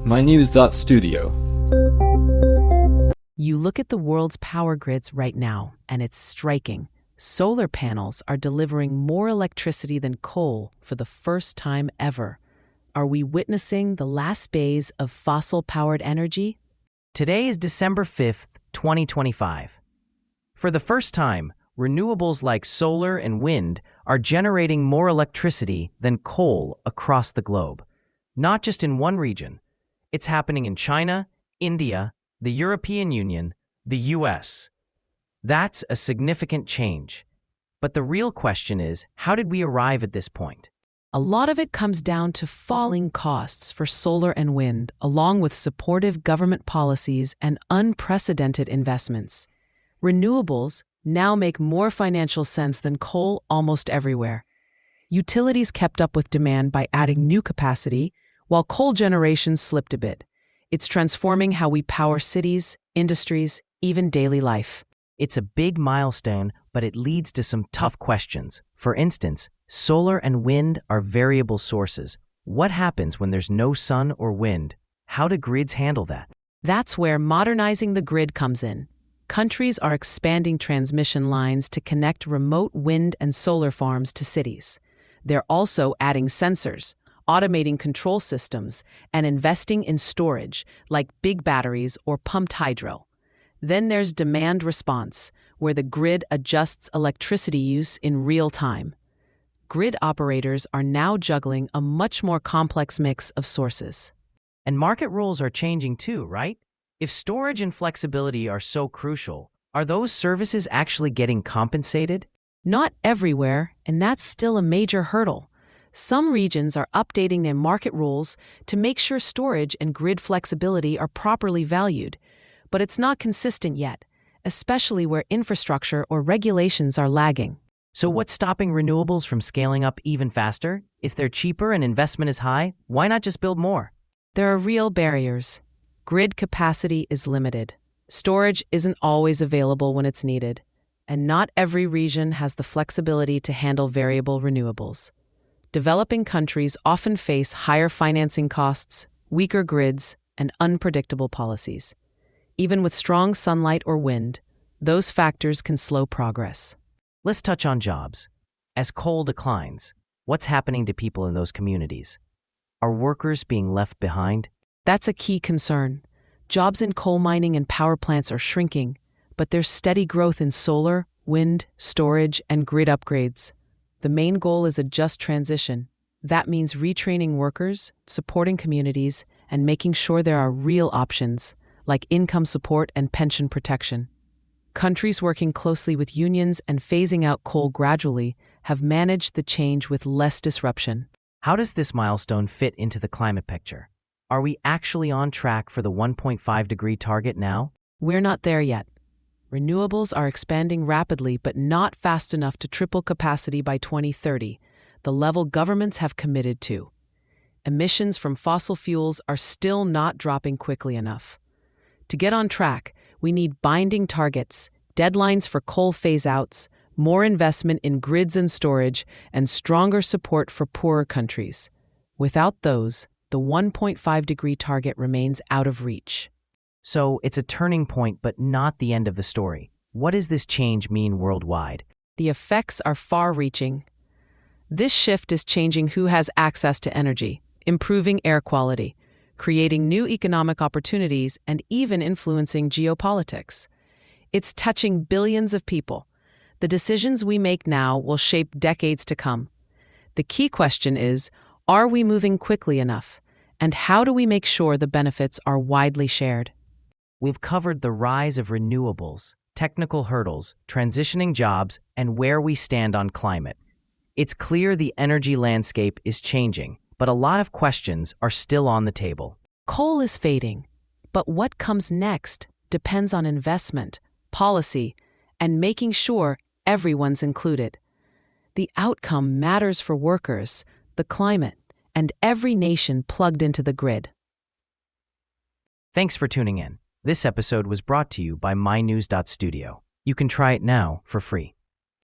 mynews.studio. You look at the world's power grids right now, and it's striking. Solar panels are delivering more electricity than coal for the first time ever. Are we witnessing the last phase of fossil-powered energy? Today is December 5th, 2025. For the first time, renewables like solar and wind are generating more electricity than coal across the globe. Not just in one region. It's happening in China, India, the European Union, the US. That's a significant change. But the real question is, how did we arrive at this point? A lot of it comes down to falling costs for solar and wind, along with supportive government policies and unprecedented investments. Renewables now make more financial sense than coal almost everywhere. Utilities kept up with demand by adding new capacity, while coal generation slipped a bit. It's transforming how we power cities, industries, even daily life. It's a big milestone, but it leads to some tough questions. For instance, solar and wind are variable sources. What happens when there's no sun or wind? How do grids handle that? That's where modernizing the grid comes in. Countries are expanding transmission lines to connect remote wind and solar farms to cities. They're also adding sensors, automating control systems, and investing in storage, like big batteries or pumped hydro. Then there's demand response, where the grid adjusts electricity use in real time. Grid operators are now juggling a much more complex mix of sources. And market rules are changing too, right? If storage and flexibility are so crucial, are those services actually getting compensated? Not everywhere, and that's still a major hurdle. Some regions are updating their market rules to make sure storage and grid flexibility are properly valued, but it's not consistent yet, especially where infrastructure or regulations are lagging. So what's stopping renewables from scaling up even faster? If they're cheaper and investment is high, why not just build more? There are real barriers. Grid capacity is limited. Storage isn't always available when it's needed, and not every region has the flexibility to handle variable renewables. Developing countries often face higher financing costs, weaker grids, and unpredictable policies. Even with strong sunlight or wind, those factors can slow progress. Let's touch on jobs. As coal declines, what's happening to people in those communities? Are workers being left behind? That's a key concern. Jobs in coal mining and power plants are shrinking, but there's steady growth in solar, wind, storage, and grid upgrades. The main goal is a just transition. That means retraining workers, supporting communities, and making sure there are real options, like income support and pension protection. Countries working closely with unions and phasing out coal gradually have managed the change with less disruption. How does this milestone fit into the climate picture? Are we actually on track for the 1.5-degree target now? We're not there yet. Renewables are expanding rapidly, but not fast enough to triple capacity by 2030, the level governments have committed to. Emissions from fossil fuels are still not dropping quickly enough. To get on track, we need binding targets, deadlines for coal phase-outs, more investment in grids and storage, and stronger support for poorer countries. Without those, the 1.5-degree target remains out of reach. So it's a turning point, but not the end of the story. What does this change mean worldwide? The effects are far-reaching. This shift is changing who has access to energy, improving air quality, creating new economic opportunities, and even influencing geopolitics. It's touching billions of people. The decisions we make now will shape decades to come. The key question is, are we moving quickly enough? And how do we make sure the benefits are widely shared? We've covered the rise of renewables, technical hurdles, transitioning jobs, and where we stand on climate. It's clear the energy landscape is changing, but a lot of questions are still on the table. Coal is fading, but what comes next depends on investment, policy, and making sure everyone's included. The outcome matters for workers, the climate, and every nation plugged into the grid. Thanks for tuning in. This episode was brought to you by mynews.studio. You can try it now for free.